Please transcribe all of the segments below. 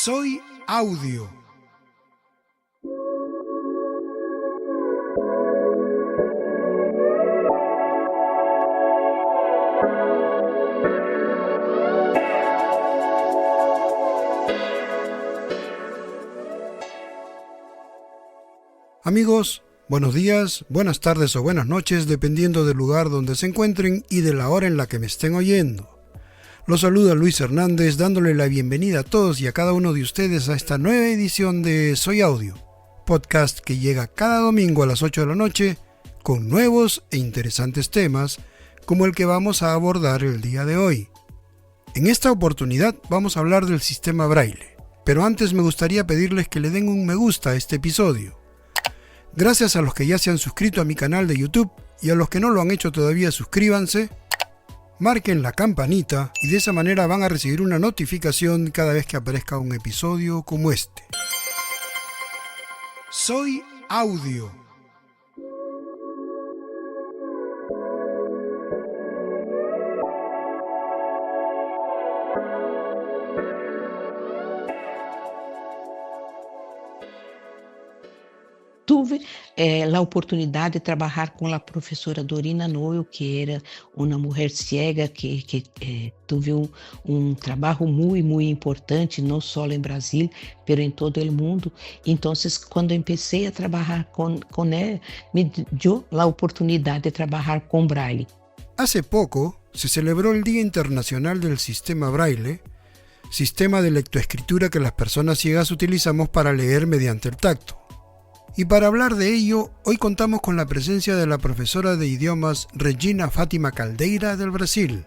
Soy Audio. Amigos, buenos días, buenas tardes o buenas noches, dependiendo del lugar donde se encuentren y de la hora en la que me estén oyendo. Los saluda Luis Hernández, dándole la bienvenida a todos y a cada uno de ustedes a esta nueva edición de Soy Audio, podcast que llega cada domingo a las 8 de la noche con nuevos e interesantes temas como el que vamos a abordar el día de hoy. En esta oportunidad vamos a hablar del sistema Braille, pero antes me gustaría pedirles que le den un me gusta a este episodio. Gracias a los que ya se han suscrito a mi canal de YouTube y a los que no lo han hecho todavía, suscríbanse, marquen la campanita y de esa manera van a recibir una notificación cada vez que aparezca un episodio como este. Soy Audio. Tuve a oportunidade de trabalhar com a professora Dorina Noel, que era uma mulher cega, que teve um trabalho muito importante, não só em Brasil, mas em todo o mundo. Então, quando comecei a trabalhar com ela, me deu a oportunidade de trabalhar com Braille. Hace poco se celebró el Día Internacional del Sistema Braille, sistema de lectoescritura que las personas ciegas utilizamos para leer mediante el tacto. Y para hablar de ello, hoy contamos con la presencia de la profesora de idiomas Regina Fátima Caldeira del Brasil.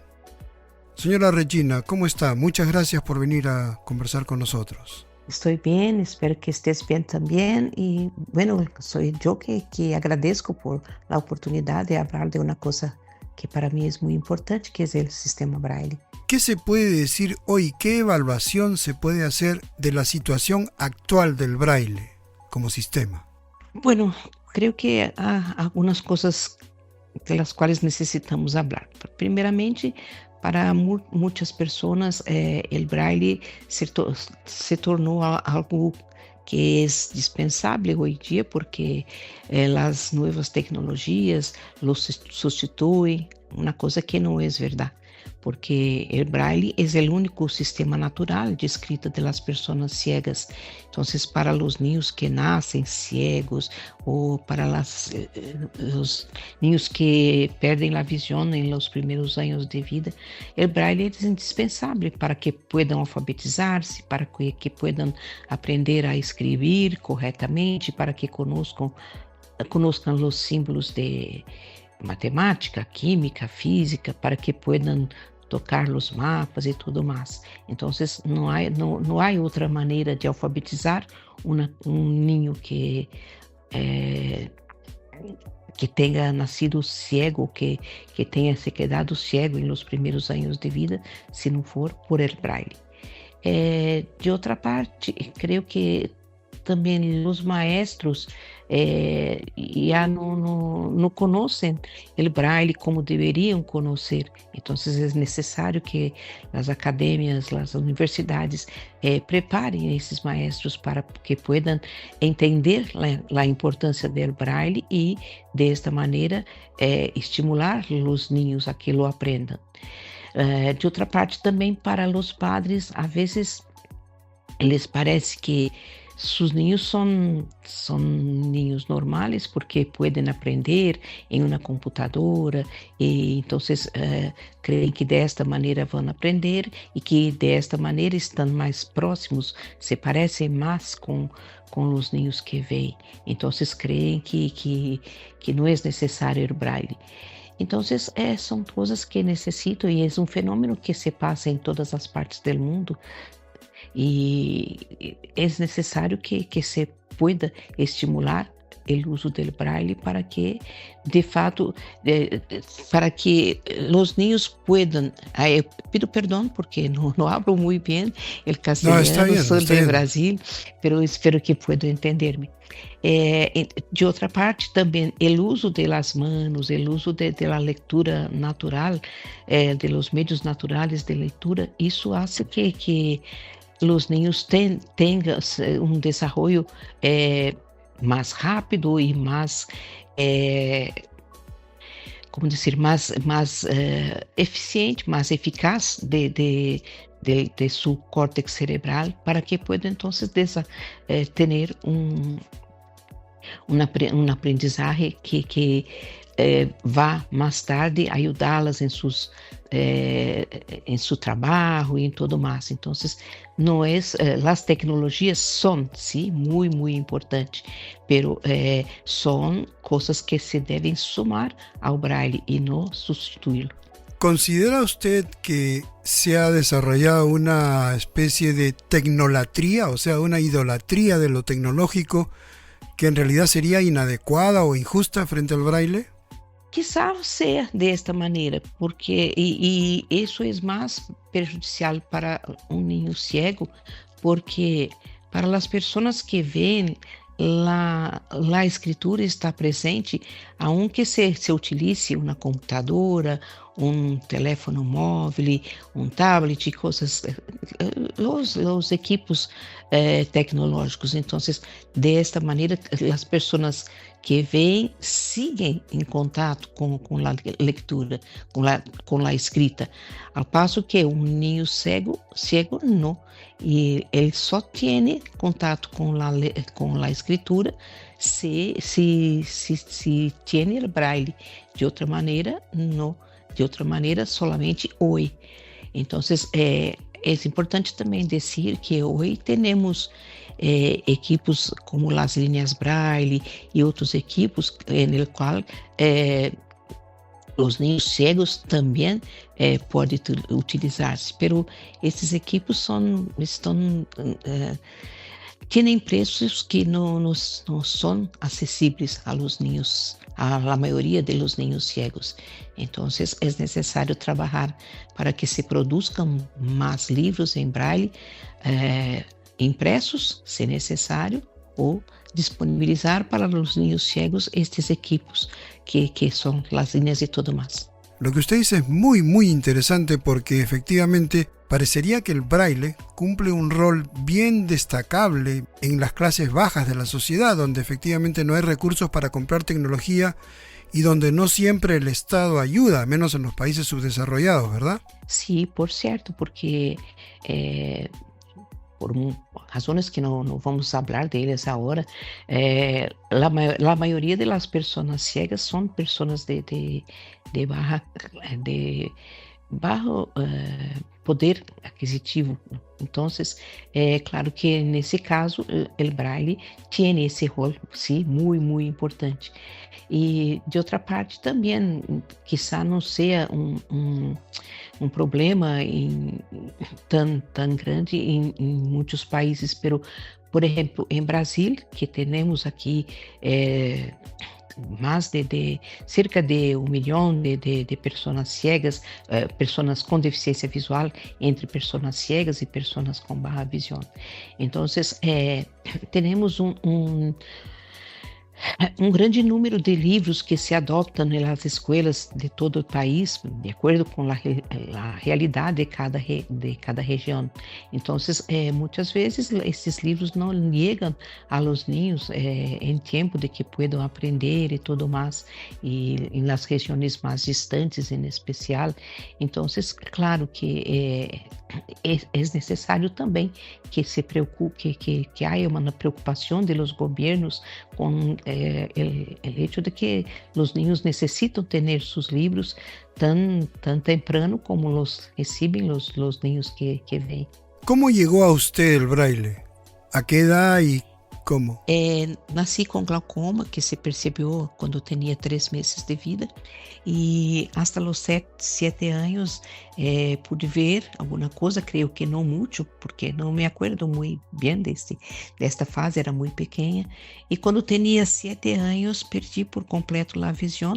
Señora Regina, ¿cómo está? Muchas gracias por venir a conversar con nosotros. Estou bem, espero que estés bem também. E, bueno, sou eu que agradeço por a oportunidade de falar de uma coisa que para mim é muito importante, que é o sistema Braille. ¿Qué se puede decir hoy? ¿Qué evaluación se puede hacer de la situación actual del Braille como sistema? Bueno, creo que há algumas coisas pelas quais necessitamos falar. Primeiramente, para muitas pessoas, o Braille se tornou algo que é dispensável hoje em dia, porque as novas tecnologias lo substituem, uma coisa que não é verdade. Porque o Braille é o único sistema natural de escrita de las pessoas ciegas. Então, para os niños que nascem ciegos ou para os niños que perdem a visão em los primeiros anos de vida, o Braille é indispensável para que puedan alfabetizar-se, para que puedan aprender a escrever corretamente, para que conozcan os símbolos de matemática, química, física, para que puedan tocar os mapas e tudo mais. Então, não há outra maneira de alfabetizar niño que tenha nascido cego, que tenha se quedado cego em los primeiros anos de vida, se não for por el Braille. De outra parte, creio que também os maestros já não conhecem o Braille como deveriam conhecer. Então, é necessário que as academias, as universidades preparem esses maestros para que possam entender a importância do Braille e, desta maneira, estimular os niños a que lo aprendam. De outra parte, também para os padres, às vezes, les parece que sus niños son niños normales porque pueden aprender en una computadora y entonces creen que de esta manera van a aprender y que de esta manera están más próximos, se parecen más con los niños que ven. Entonces creen que no es necesario el Braille. Entonces, son cosas que necesito y es un fenómeno que se pasa en todas las partes del mundo. E é necessário que se pueda estimular o uso do Braille para que, de fato, para que os niños puedan, pido perdão porque não hablo muito bem o castelhano, sou de Brasil, mas espero que puedan entender-me. De outra parte, também o uso de las manos, o uso de la lectura natural, de los medios naturales de leitura, isso hace que os niños tenham um desenvolvimento mais rápido e mais, eh, como dizer, mais eficiente, mais eficaz de su córtex cerebral para que pueda entonces tener un aprendizaje que va más tarde ayudarlas en su trabajo y en todo más. Entonces, no es, las tecnologías son, sí, muy, muy importantes, pero son cosas que se deben sumar al braille y no sustituirlo. ¿Considera usted que se ha desarrollado una especie de tecnolatría, o sea, una idolatría de lo tecnológico que en realidad sería inadecuada o injusta frente al braille? Quizá sea de esta manera, porque y eso es más perjudicial para un niño ciego, porque para las personas que ven la escritura está presente, aunque se utilice uma computadora, um teléfono móvel, um tablet, coisas, os equipos tecnológicos. Então, desta maneira, as pessoas que veem siguen em contato com a leitura, com a escrita, ao passo que um niño cego não. E ele só tem contato com a escritura se tem o braille. De outra maneira, não. De outra maneira, solamente oi. Então, é importante também dizer que hoje temos equipos como as linhas braille e outros equipos no qual os niños cegos também podem utilizar-se, pero esses equipos têm preços que não são acessíveis a los niños, a maioria de los niños ciegos. Então, é necessário trabalhar para que se produzam mais livros em braille, impressos, se necessário, ou disponibilizar para los niños ciegos estes equipos que son las líneas y todo más. Lo que usted dice es muy, muy interesante porque efectivamente parecería que el braille cumple un rol bien destacable en las clases bajas de la sociedad, donde efectivamente no hay recursos para comprar tecnología y donde no siempre el Estado ayuda, menos en los países subdesarrollados, ¿verdad? Sí, por cierto, porque por razones que não vamos falar deles agora, a maioria das pessoas ciegas são pessoas de bajo poder aquisitivo. Então, claro que nesse caso, o braille tem esse rol, sim, muito, muito importante. E, de outra parte, também, quizá não seja um problema tão grande em muitos países, pero, por exemplo, em Brasil, que temos aqui mais de cerca de 1 milhão de pessoas ciegas, pessoas com deficiência visual, entre pessoas ciegas e pessoas com baixa visão. Então, temos um grande número de livros que se adoptam nas escolas de todo o país, de acordo com a realidade de cada região. Então, muitas vezes, esses livros não chegam a los niños em tempo de que possam aprender e tudo mais, e nas regiões mais distantes, em especial. Então, claro que é necessário também que se preocupe, que haja uma preocupação de los governos com el hecho de que los niños necesitan tener sus libros tan temprano como los reciben los niños que ven. ¿Cómo llegó a usted el braille? ¿A qué edad y cómo? Nací com glaucoma, que se percebeu quando tinha 3 meses de vida, e hasta los 7 anos pude ver alguma coisa, creio que não muito, porque não me acuerdo muito bem desta fase, era muito pequena, e quando tinha 7 anos perdi por completo a visão,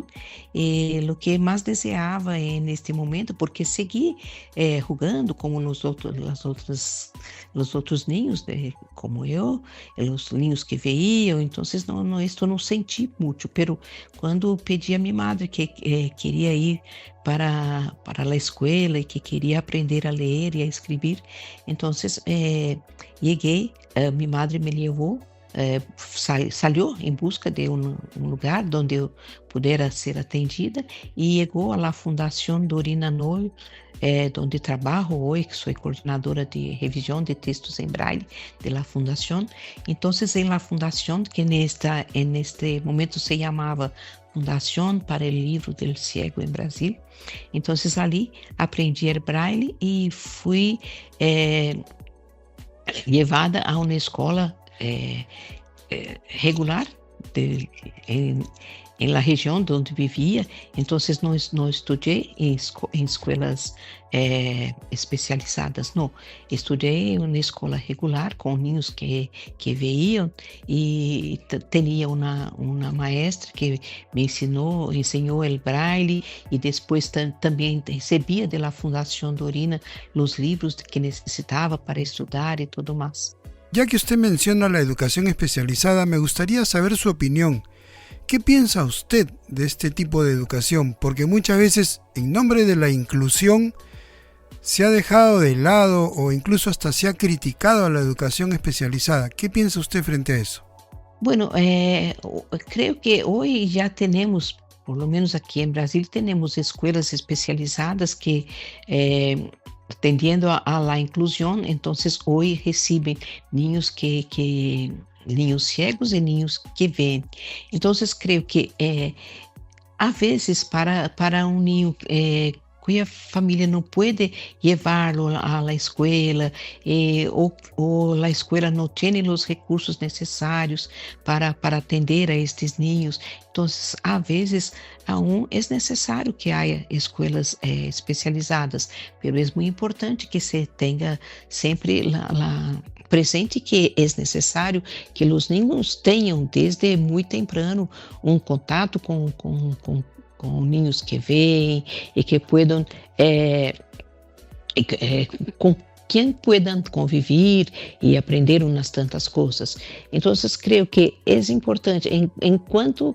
e o que mais desejava neste momento, porque segui jogando como os outros niños, como eu, os niños que veían, entonces esto no sentí mucho, pero cuando pedí a mi madre que quería ir para la escuela y que quería aprender a leer y a escribir, entonces llegué, mi madre me llevó, salió en busca de un lugar donde yo pudiera ser atendida y llegó a la Fundación Dorina Noy, donde trabajo hoy, que soy coordinadora de revisión de textos en braille de la fundación. Entonces, en la fundación, que en este momento se llamaba Fundación para el Libro del Ciego en Brasil, entonces ali aprendi el braille y fui llevada a una escola regular en la región donde vivía. Entonces no estudié en escuelas especializadas, no. Estudié en una escuela regular con niños que veían y tenía una maestra que me enseñó el braille y después también recibía de la Fundación Dorina los libros que necesitaba para estudiar y todo más. Ya que usted menciona la educación especializada, me gustaría saber su opinión. ¿Qué piensa usted de este tipo de educación? Porque muchas veces, en nombre de la inclusión, se ha dejado de lado o incluso hasta se ha criticado a la educación especializada. ¿Qué piensa usted frente a eso? Bueno, creo que hoy ya tenemos, por lo menos aquí en Brasil, tenemos escuelas especializadas que tendiendo a la inclusión, entonces hoy reciben niños niños ciegos y niños que ven. Entonces creo que a veces para un niño cuya familia no puede llevarlo a la escuela o la escuela no tiene los recursos necesarios para atender a estos niños. Entonces, a veces aún es necesario que haya escuelas especializadas, pero es muy importante que se tenga siempre la presente que é necessário que os niños tenham desde muito temprano um contato com niños que veem e que puedan com quem puedan convivir e aprender umas tantas coisas. Então, creio que é importante, enquanto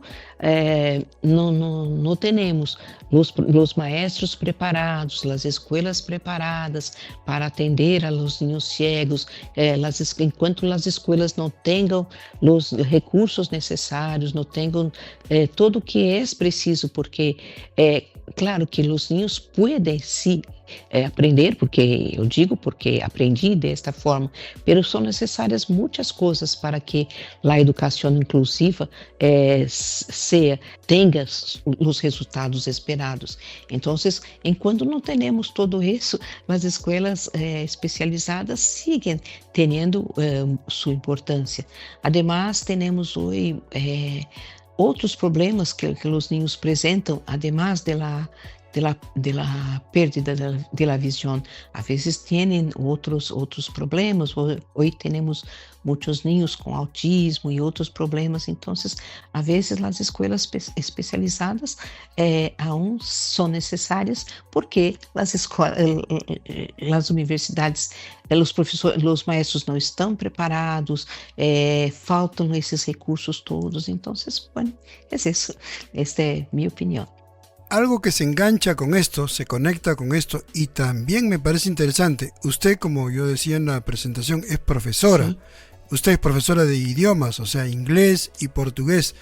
não temos os maestros preparados, as escolas preparadas para atender a los niños ciegos, enquanto as escolas não tenham os recursos necessários, não tenham tudo o que é preciso, porque claro que os niños podem sim aprender, porque eu digo porque aprendi desta forma, mas são necessárias muitas coisas para que a educação inclusiva tenha os resultados esperados. Então, enquanto não temos tudo isso, as escolas especializadas seguem tendo sua importância. Ademais, temos hoje outros problemas que os niños apresentam, además de la pérdida de la visión. A veces tienen otros problemas. Hoy tenemos muchos niños con autismo y otros problemas. Entonces, a veces las escuelas especializadas aún son necesarias porque las universidades, los maestros no están preparados, faltan esos recursos todos. Entonces, bueno, es eso. Esta es mi opinión. Algo que se engancha con esto, se conecta con esto y también me parece interesante. Usted, como yo decía en la presentación, es profesora. Sí. Usted es profesora de idiomas, o sea, inglés y portugués.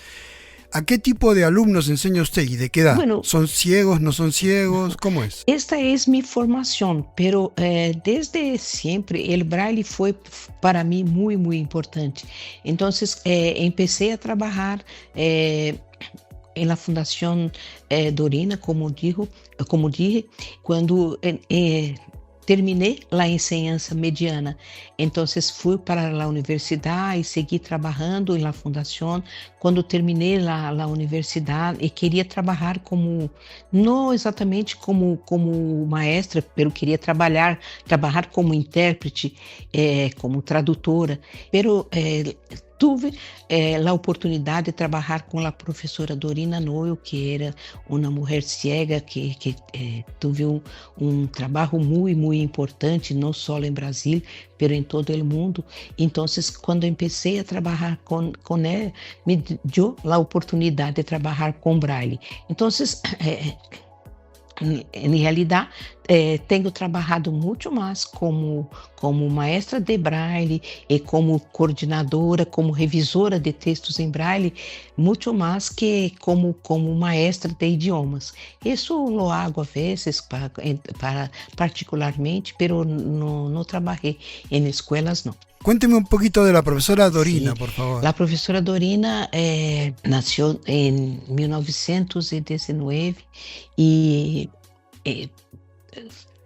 ¿A qué tipo de alumnos enseña usted y de qué edad? Bueno, ¿son ciegos, no son ciegos? ¿Cómo es? Esta es mi formación, pero desde siempre el braille fue para mí muy, muy importante. Entonces, empecé a trabajar en la Fundación Dorina, como dije, cuando terminé la enseñanza mediana. Entonces fui para la universidad y seguí trabajando en la fundación. Cuando terminé la universidad y quería trabajar no exactamente como maestra, pero quería trabajar como intérprete, como tradutora. Pero tuve a oportunidade de trabalhar com a professora Dorina Noel, que era uma mulher cega que teve um trabalho muito importante, não só em Brasil, mas em todo o mundo. Então, quando comecei a trabalhar com ela, me deu a oportunidade de trabalhar com Braille. Então, em realidade, tenho trabalhado muito mais como maestra de Braille e como coordenadora, como revisora de textos em Braille, muito mais que como maestra de idiomas. Isso lo hago a vezes para particularmente, pero no trabalhei em escolas, não. Cuénteme un poquito de la profesora Dorina, Sí. por favor. La profesora Dorina nació en 1919 y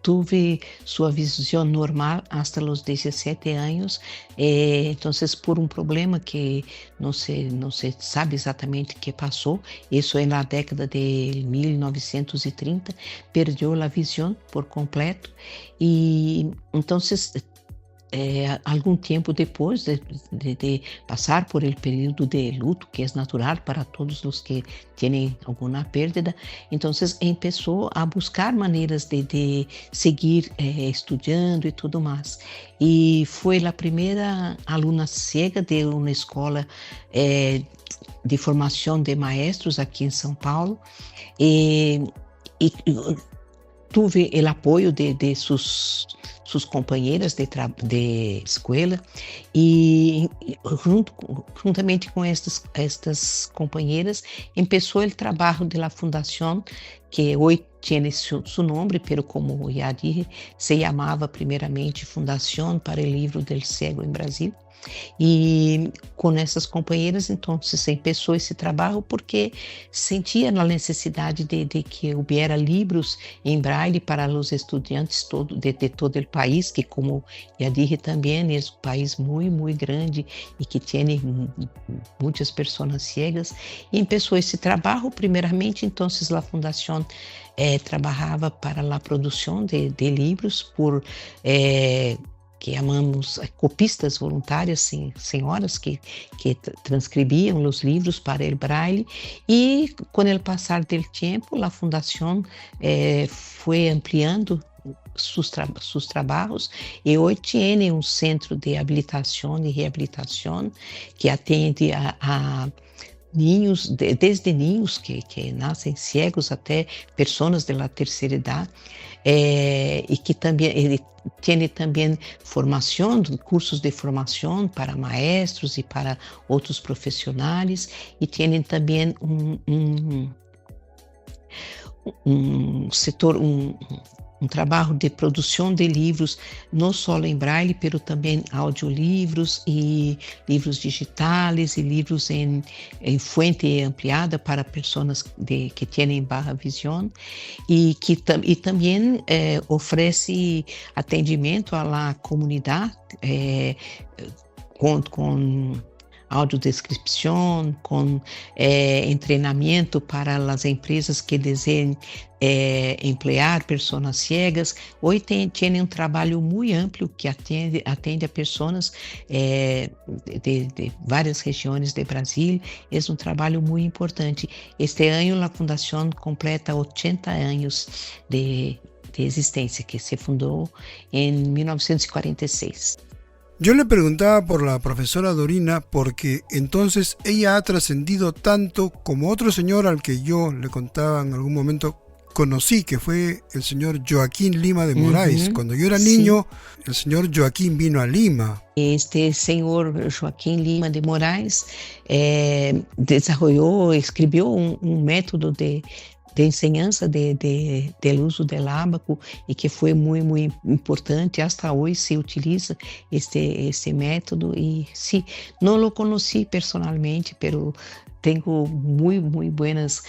tuve sua visão normal hasta los 17 anos. Entonces, por um problema que não se sabe exatamente o que passou, isso na década de 1930, perdeu a visão por completo. E então, algum tempo depois de passar por el período de luto, que é natural para todos os que têm alguma perda, então começou a buscar maneiras de seguir estudando e tudo mais. E foi a primeira aluna cega de uma escola de formação de maestros aqui em São Paulo. E tive o apoio de suas companheiras de escola e juntamente com estas companheiras começou o trabalho da fundação que hoje tem seu nome, pero como já dije, se chamava primeiramente Fundação para o Livro del Cego em Brasil. E com essas companheiras, então, se começou esse trabalho porque sentia a necessidade de que houvesse livros em braille para os estudantes de todo o país, que, como já dije também, é um país muito grande e que tem muitas pessoas cegas. E começou esse trabalho, primeiramente, então, a fundação trabalhava para a produção de livros por que chamamos copistas voluntárias, senhoras que transcreviam os livros para o braille. E com o passar do tempo, a fundação foi ampliando seus trabalhos e hoje tem um centro de habilitação e reabilitação que atende a niños, desde niños que nascem cegos até pessoas da terceira idade, e que também ele tem também formação, cursos de formação para maestros e para outros profissionais, e tem também um setor, um trabalho de produção de livros, não só em braille, mas também audiolivros e livros digitais e livros em fonte ampliada para pessoas que têm baixa visão, e também oferece atendimento à comunidade com audiodescrição, com treinamento para as empresas que desejam emplear pessoas cegas. Hoje tem trabalho muito amplo que atende a pessoas de várias regiões do Brasil. É trabalho muito importante. Este ano a fundação completa 80 anos de existência, que se fundou em 1946. Yo le preguntaba por la profesora Dorina porque entonces ella ha trascendido tanto como otro señor al que yo le contaba en algún momento conocí, que fue el señor Joaquín Lima de Moraes. Cuando yo era niño, el señor Joaquín vino a Lima. Este señor Joaquín Lima de Moraes escribió un método de enseñanza del uso del ábaco e que foi muito importante. Hasta hoje se utiliza este método e sí, não lo conocí personalmente, pero tenho muito buenas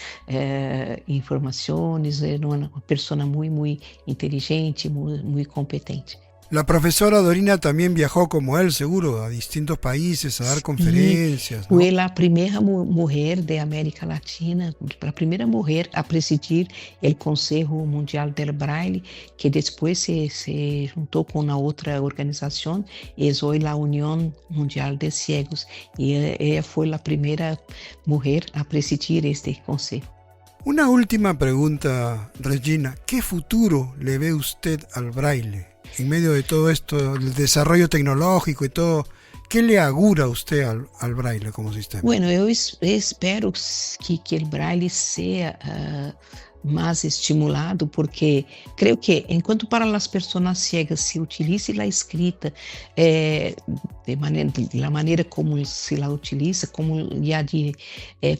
informações. É uma pessoa muito inteligente, muito competente. La profesora Dorina también viajó como él, seguro, a distintos países a dar Sim, conferencias, foi ¿no? a primeira mulher de América Latina, a primeira mulher a presidir o Conselho Mundial del Braille, que depois se juntou com uma outra organização, e é hoje a União Mundial de Ciegos, e ela foi a primeira mulher a presidir este conselho. Una última pregunta, Regina. ¿Qué futuro le ve usted al braille? En medio de todo esto, el desarrollo tecnológico y todo, ¿qué le augura usted al braille como sistema? Bueno, eu espero que o Braille seja mais estimulado, porque creio que, enquanto para as pessoas ciegas se utilize a escrita da maneira como se la utiliza, como já dije,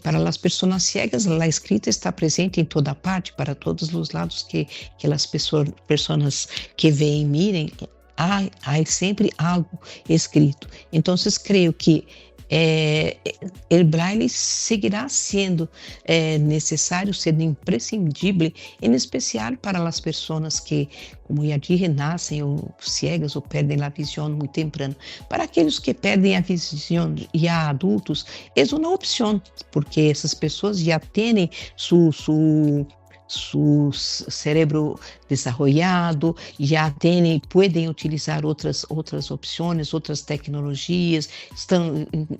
para as pessoas ciegas, a escrita está presente em toda parte, para todos os lados que as pessoas que veem mirem, há sempre algo escrito. Então, creio que o braille seguirá sendo necessário, sendo imprescindível, em especial para as pessoas que, como já dije, nascem ou ciegas ou perdem a visão muito temprano. Para aqueles que perdem a visão já adultos, é uma opção, porque essas pessoas já têm su cerebro desarrollado, já podem utilizar outras opções, outras tecnologias.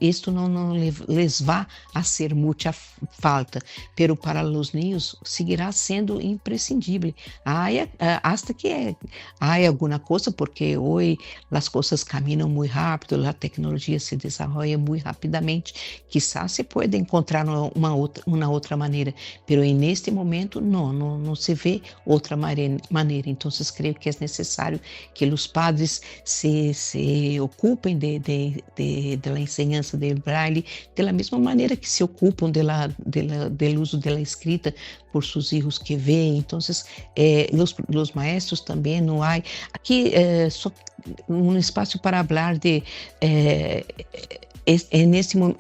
Isto não les vai a ser muita falta, pero para os niños seguirá sendo imprescindível. Hasta que há alguma coisa, porque hoje as coisas caminham muito rápido, a tecnologia se desenvolve muito rapidamente. Quizás se pode encontrar uma outra maneira, pero neste momento não se vê outra maneira. Então, creio que é necessário que os padres se ocupem da enseñança do braille, da mesma maneira que se ocupam do uso da escrita por seus filhos que veem. Então, os maestros também não há. Aqui só espaço para falar de. Nesse momento,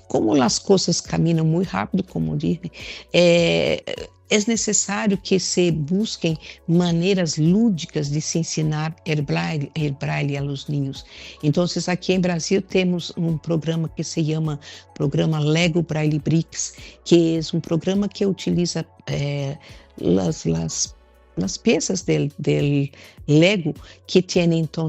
como as coisas caminham muito rápido, como disse, é necessário que se busquem maneiras lúdicas de se ensinar o braille a los niños. Então, aqui em Brasil temos um programa que se chama Programa Lego Braille Bricks, que é um programa que utiliza as peças del Lego, que tem então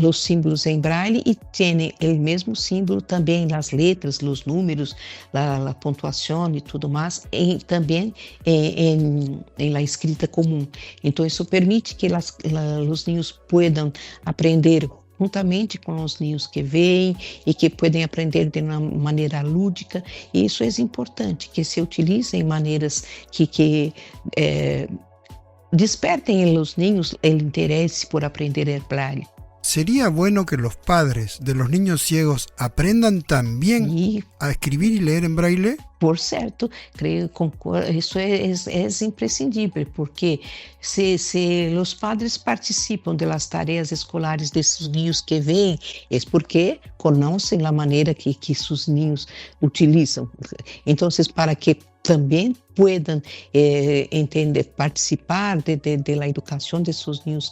os símbolos em braille e tem o mesmo símbolo também as letras, os números, a pontuação e tudo mais, também em la escrita comum. Então, isso permite que os niños possam aprender juntamente com os niños que veem e que podem aprender de uma maneira lúdica. E isso é importante, que se utilizem maneiras que despertem em los niños o interesse por aprender el braille. ¿Sería bueno que los padres de los niños ciegos aprendan también a escribir y leer en braille? Por certo, creio, concordo, isso é imprescindível, porque se os padres participam das tarefas escolares desses niños que veem, é porque conhecem a maneira que seus niños utilizam. Então, para que também puedan entender, participar da educação de seus niños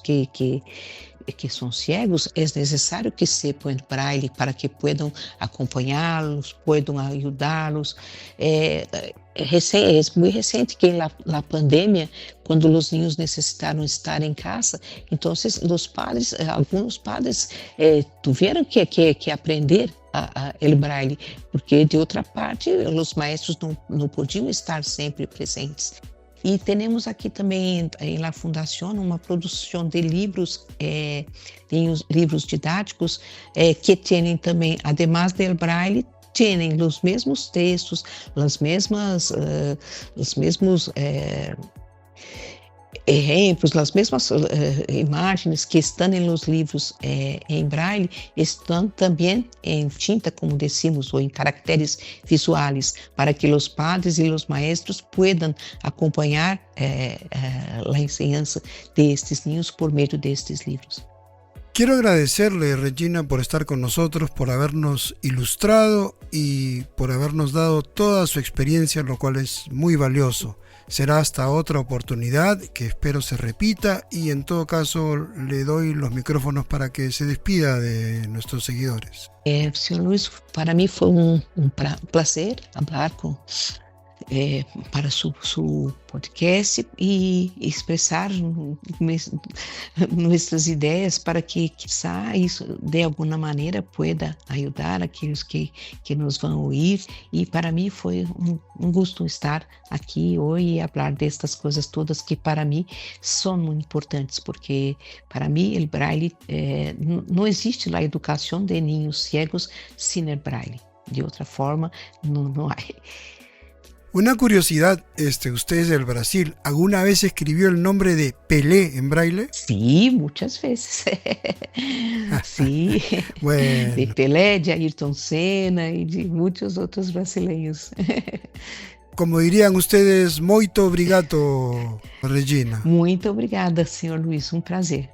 que são cegos, é necessário que sepam braille para que puedan acompanhá-los, puedan ajudá-los. É muito recente que na pandemia, quando os niños necessitaram estar em casa, então alguns padres tiveram que aprender o braille, porque de outra parte os maestros não podiam estar sempre presentes. E temos aqui também na Fundação uma produção de livros, livros didáticos, que têm também, además do braille, têm os mesmos textos, os mesmos exemplos, as mesmas imagens que estão nos livros em braille, estão também em tinta, como decimos, ou em caracteres visuais, para que os padres e os maestros possam acompanhar a enseñanza de estes niños por meio destes livros. Quiero agradecerle, Regina, por estar con nosotros, por habernos ilustrado y por habernos dado toda su experiencia, lo cual es muy valioso. Será hasta otra oportunidad que espero se repita y en todo caso le doy los micrófonos para que se despida de nuestros seguidores. Señor Luis, para mí fue un placer hablar para su podcast y expressar nossas ideias para que quizá isso de alguma maneira pueda ajudar aqueles que nos vão ouvir. E para mim foi um gosto estar aqui hoje e falar destas coisas todas que para mim são muito importantes, porque para mim o braille não existe a educação de niños ciegos sem o braille. De outra forma, não há. Una curiosidad, usted es del Brasil, ¿alguna vez escribió el nombre de Pelé en braille? Sí, muchas veces. Sí, bueno. De Pelé, de Ayrton Senna y de muchos otros brasileños. Como dirían ustedes, muito obrigado, Regina. Muito obrigada, señor Luis, un prazer.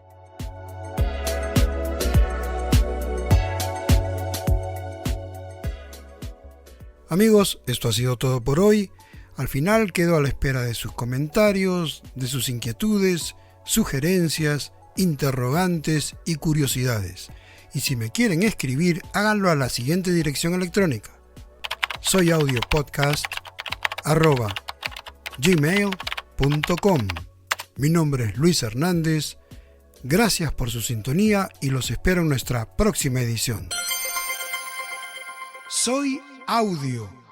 Amigos, esto ha sido todo por hoy. Al final quedo a la espera de sus comentarios, de sus inquietudes, sugerencias, interrogantes y curiosidades. Y si me quieren escribir, háganlo a la siguiente dirección electrónica: soyaudiopodcast@gmail.com. Mi nombre es Luis Hernández. Gracias por su sintonía y los espero en nuestra próxima edición. Soy Audio.